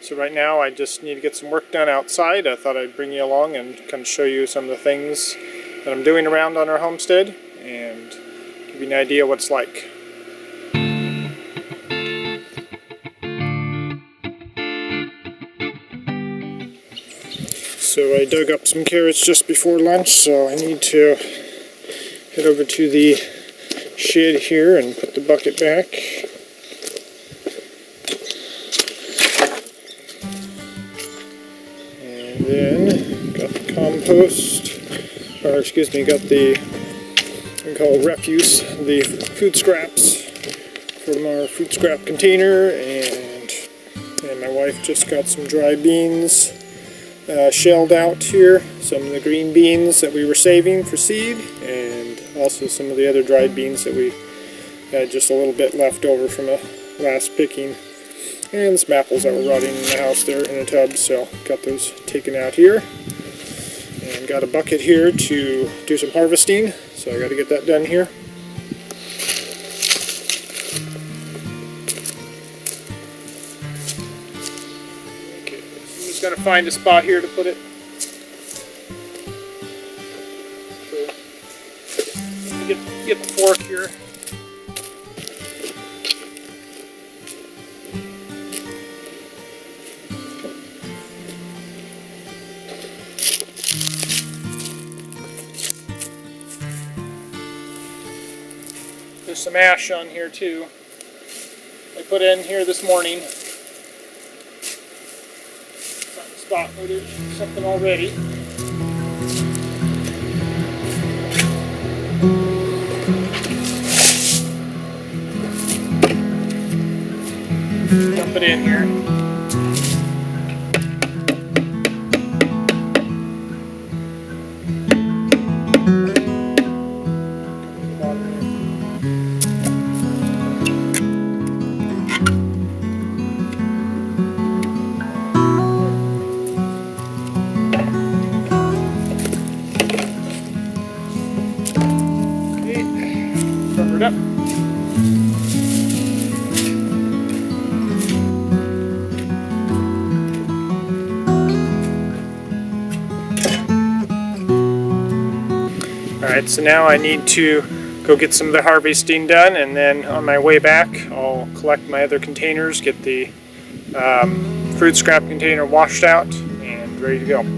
So right now I just need to get some work done outside. I thought I'd bring you along and kind of show you some of the things that I'm doing around on our homestead and give you an idea what it's like. So I dug up some carrots just before lunch, so I need to head over to the shed here and put the bucket back. And then got the compost, or excuse me, got the, we call it refuse, the food scraps from our food scrap container, and my wife just got some dry beans shelled out here, some of the green beans that we were saving for seed, and also some of the other dried beans that we had just a little bit left over from a last picking, and some apples that were rotting in the house there in a tub, so got those taken out here, and got a bucket here to do some harvesting, so I got to get that done here. Going to find a spot here to put it. So, get the fork here. There's some ash on here too. I put in here this morning. Spot where there's something already. Dump it in here. Cover it up. Alright, so now I need to go get some of the harvesting done, and then on my way back I'll collect my other containers, get the fruit scrap container washed out and ready to go. So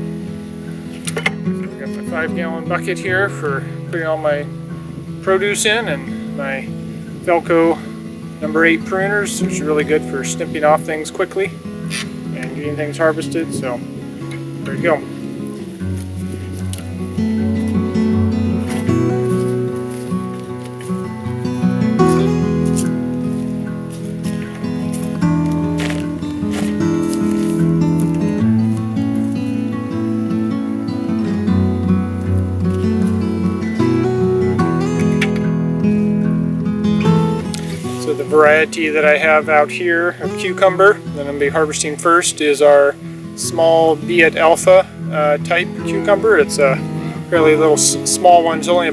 I've got my 5-gallon bucket here for putting all my produce in, and my Velco number 8 pruners, which are really good for snipping off things quickly and getting things harvested, so there you go. So the variety that I have out here of cucumber that I'm going to be harvesting first is our small Viet Alpha type cucumber. It's a fairly little small one. It's only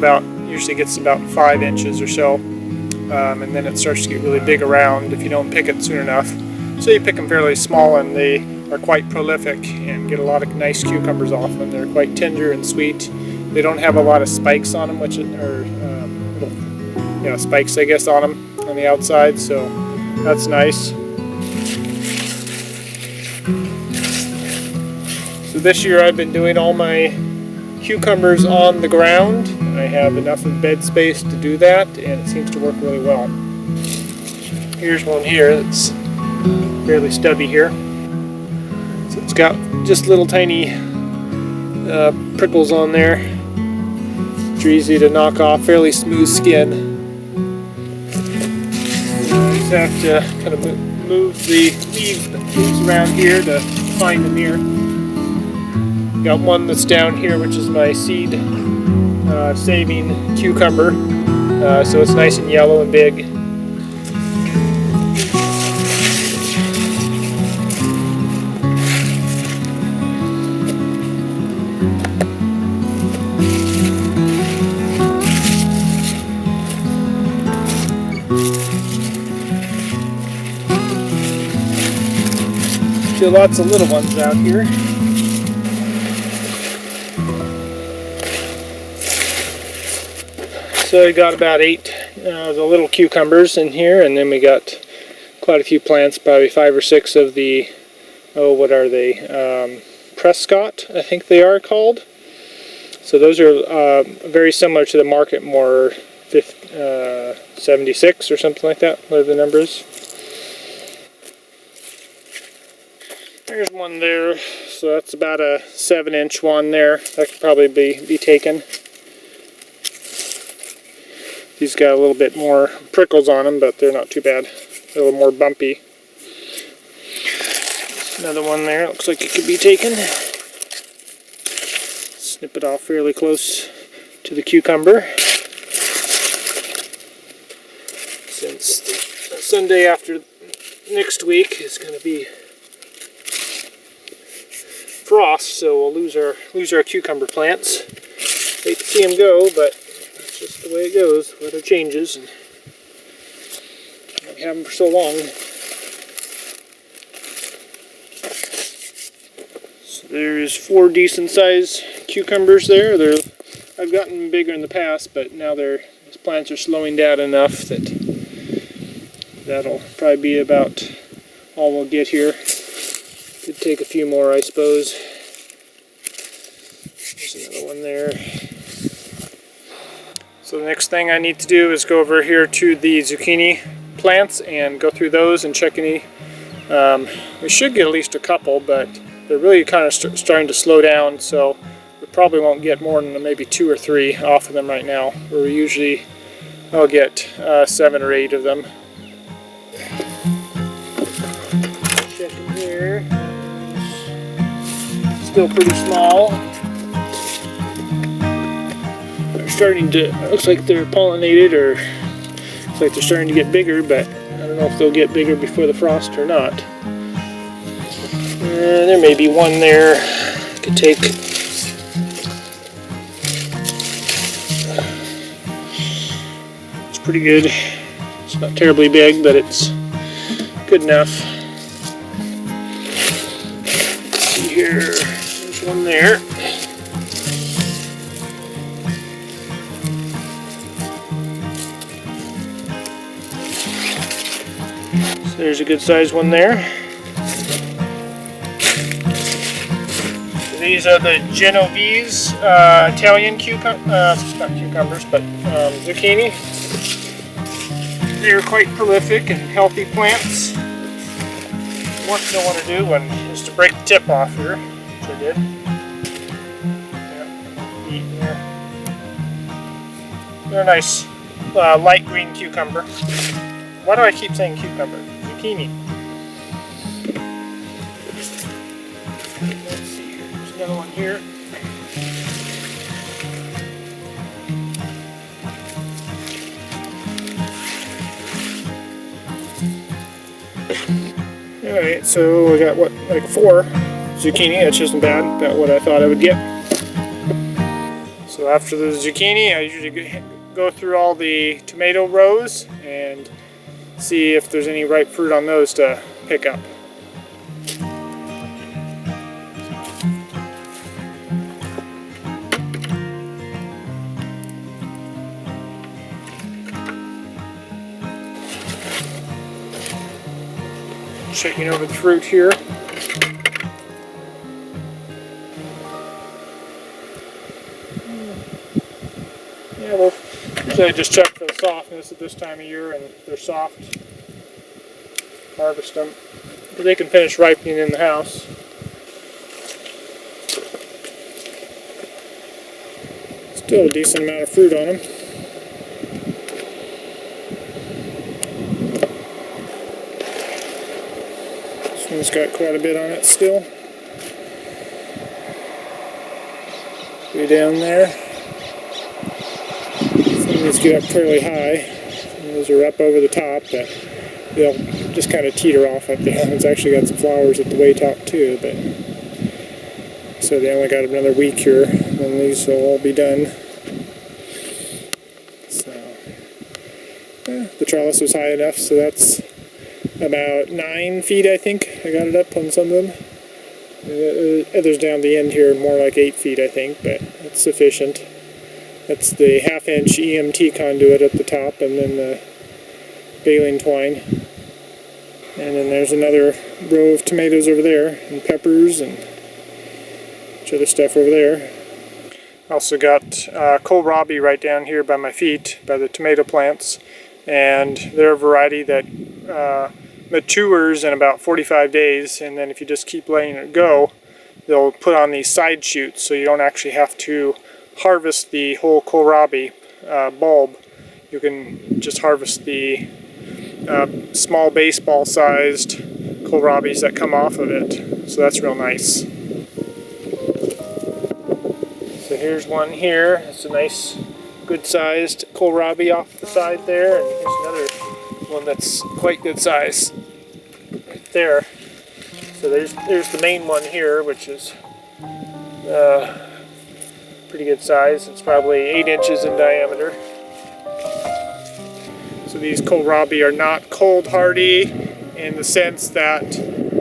usually gets about 5 inches or so, and then it starts to get really big around if you don't pick it soon enough. So you pick them fairly small, and they are quite prolific and get a lot of nice cucumbers off them. They're quite tender and sweet. They don't have a lot of spikes on them, which are little, spikes I guess on them on the outside, so that's nice. So this year I've been doing all my cucumbers on the ground. I have enough of bed space to do that, and it seems to work really well. Here's one here that's fairly stubby here. So it's got just little tiny prickles on there, which are easy to knock off, fairly smooth skin. Just have to kind of move the leaves around here to find them here. Got one that's down here, which is my seed saving cucumber, so it's nice and yellow and big. Still lots of little ones out here. So we got about 8 the little cucumbers in here, and then we got quite a few plants, probably 5 or 6 of the, what are they? Prescott, I think they are called. So those are very similar to the Marketmore 76 or something like that, whatever the number is. There's one there, so that's about a 7-inch one there. That could probably be taken. These got a little bit more prickles on them, but they're not too bad. They're a little more bumpy. Another one there, looks like it could be taken. Snip it off fairly close to the cucumber. Since the Sunday after next week is going to be frost, so we'll lose our cucumber plants. Hate to see them go, but that's just the way it goes. Weather changes, and we have them for so long. So there's 4 decent sized cucumbers there. I've gotten them bigger in the past, but now these plants are slowing down enough that that'll probably be about all we'll get here. Could take a few more, I suppose. There's another one there. So the next thing I need to do is go over here to the zucchini plants and go through those and check any. We should get at least a couple, but they're really kind of starting to slow down, so we probably won't get more than maybe 2 or 3 off of them right now, where we usually I'll get 7 or 8 of them. Checking here. Still pretty small. They're starting to, looks like they're pollinated, or looks like they're starting to get bigger, but I don't know if they'll get bigger before the frost or not. There may be one there I could take. It's pretty good. It's not terribly big, but it's good enough. Let's see here. There's one there. So there's a good sized one there. These are the Genovese Italian not cucumbers, but zucchini. They're quite prolific and healthy plants. What you don't want to do is to break the tip off here, which I did. Yeah. They're a nice light green cucumber. Why do I keep saying cucumber? Zucchini. Let's see here. There's another one here. Alright, so we got like 4 zucchini, which isn't bad, about what I thought I would get. So after the zucchini, I usually go through all the tomato rows and see if there's any ripe fruit on those to pick up. Checking over the fruit here. Yeah, well, usually I just check for the softness at this time of year, and if they're soft, harvest them. But they can finish ripening in the house. Still a decent amount of fruit on them. This one's got quite a bit on it still. Way down there. Some of these get up fairly high. Those are up over the top, but they'll just kind of teeter off up there. It's actually got some flowers at the way top too, but so they only got another week here, and these will all be done. So the trellis was high enough, so that's about 9 feet, I think. I got it up on some of them. Others down the end here, more like 8 feet, I think, but it's sufficient. That's the 1/2 inch EMT conduit at the top, and then the baling twine. And then there's another row of tomatoes over there, and peppers, and other stuff over there. Also got kohlrabi right down here by my feet, by the tomato plants, and they're a variety that matures in about 45 days, and then if you just keep letting it go, they'll put on these side shoots, so you don't actually have to harvest the whole kohlrabi bulb. You can just harvest the small baseball-sized kohlrabis that come off of it, so that's real nice. So here's one here. It's a nice, good-sized kohlrabi off the side there, and here's another one that's quite good size right there. So there's the main one here, which is pretty good size. It's probably 8 inches in diameter. So these kohlrabi are not cold hardy in the sense that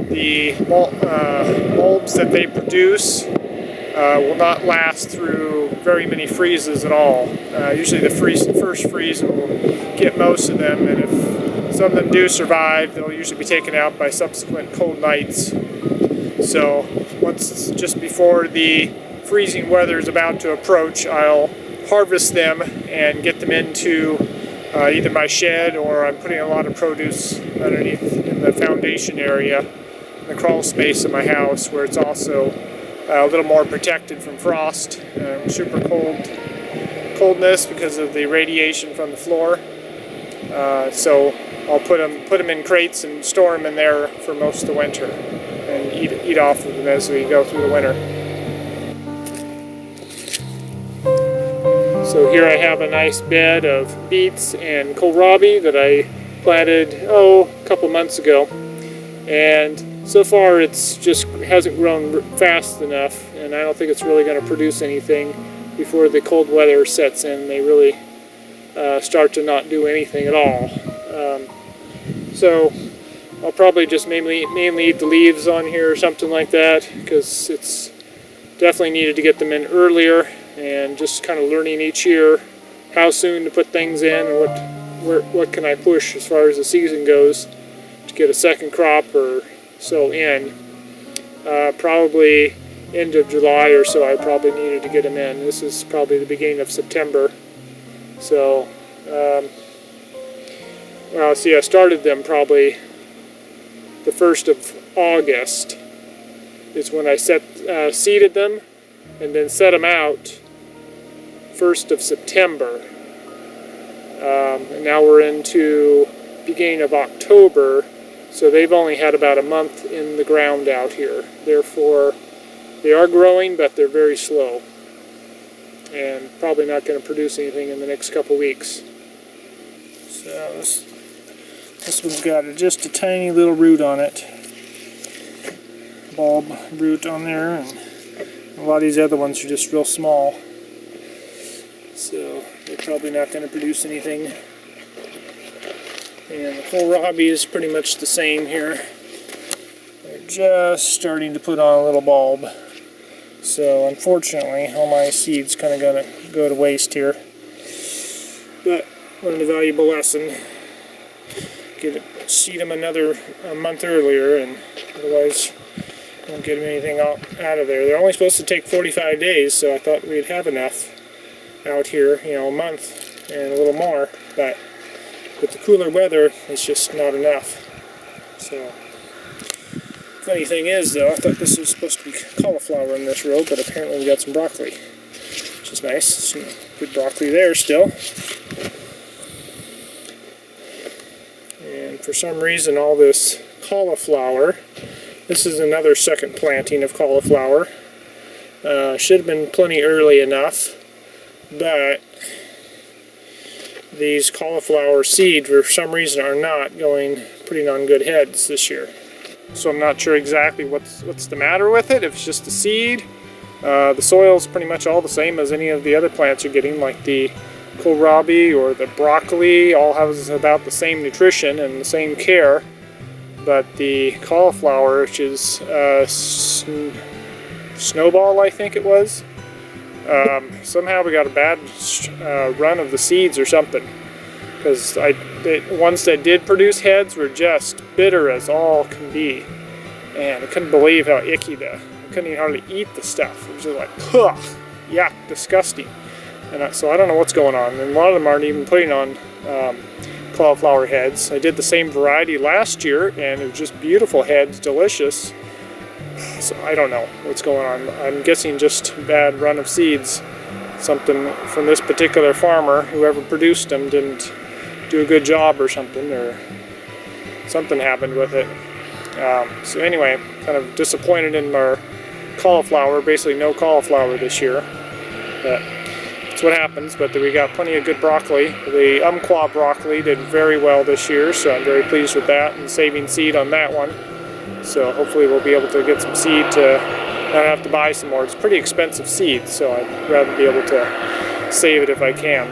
the bulbs that they produce will not last through very many freezes at all. Usually the first freeze will get most of them, and if some of them do survive, they'll usually be taken out by subsequent cold nights. So once, just before the freezing weather is about to approach, I'll harvest them and get them into either my shed, or I'm putting a lot of produce underneath in the foundation area, in the crawl space of my house, where it's also a little more protected from frost, super coldness because of the radiation from the floor. So I'll put them in crates and store them in there for most of the winter, and eat off of them as we go through the winter. So here I have a nice bed of beets and kohlrabi that I planted a couple months ago, and so far it's just hasn't grown fast enough, and I don't think it's really going to produce anything before the cold weather sets in. They really start to not do anything at all. So I'll probably just mainly eat the leaves on here or something like that, because it's definitely needed to get them in earlier, and just kind of learning each year how soon to put things in and what can I push as far as the season goes to get a second crop or so in. Probably end of July or so I probably needed to get them in. This is probably the beginning of September. So, well, see, I started them probably the 1st of August is when I seeded them, and then set them out 1st of September. And now we're into beginning of October, so they've only had about a month in the ground out here. Therefore, they are growing, but they're very slow, and probably not going to produce anything in the next couple weeks. So this one's got just a tiny little root on it, bulb root on there, and a lot of these other ones are just real small. So they're probably not going to produce anything. And the kohlrabi is pretty much the same here. They're just starting to put on a little bulb. So unfortunately, all my seeds kind of going to go to waste here. But learned a valuable lesson. Seed them a month earlier, and otherwise won't get them anything out of there. They're only supposed to take 45 days, so I thought we'd have enough out here, a month and a little more, but with the cooler weather, it's just not enough. So, funny thing is, though, I thought this was supposed to be cauliflower in this row, but apparently we got some broccoli, which is nice. Some good broccoli there still. And for some reason, all this cauliflower, this is another second planting of cauliflower. Should have been plenty early enough, but these cauliflower seeds, for some reason, are not putting on good heads this year. So I'm not sure exactly what's the matter with it. If it's just the seed, the soil is pretty much all the same as any of the other plants you're getting, like the kohlrabi or the broccoli. All has about the same nutrition and the same care. but the cauliflower, which is snowball, I think it was, somehow we got a bad run of the seeds or something, because the ones that did produce heads were just bitter as all can be, and I couldn't believe how icky I couldn't even hardly eat the stuff. It was just like, ugh, yuck, disgusting. And so I don't know what's going on, and a lot of them aren't even putting on cauliflower heads. I did the same variety last year, and it was just beautiful heads, delicious. So I don't know what's going on. I'm guessing just bad run of seeds. Something from this particular farmer, whoever produced them, didn't do a good job or something happened with it. So anyway, kind of disappointed in our cauliflower. Basically no cauliflower this year. But that's what happens. But we got plenty of good broccoli. The Umpqua broccoli did very well this year, so I'm very pleased with that and saving seed on that one. So hopefully we'll be able to get some seed to not have to buy some more. It's pretty expensive seed, so I'd rather be able to save it if I can.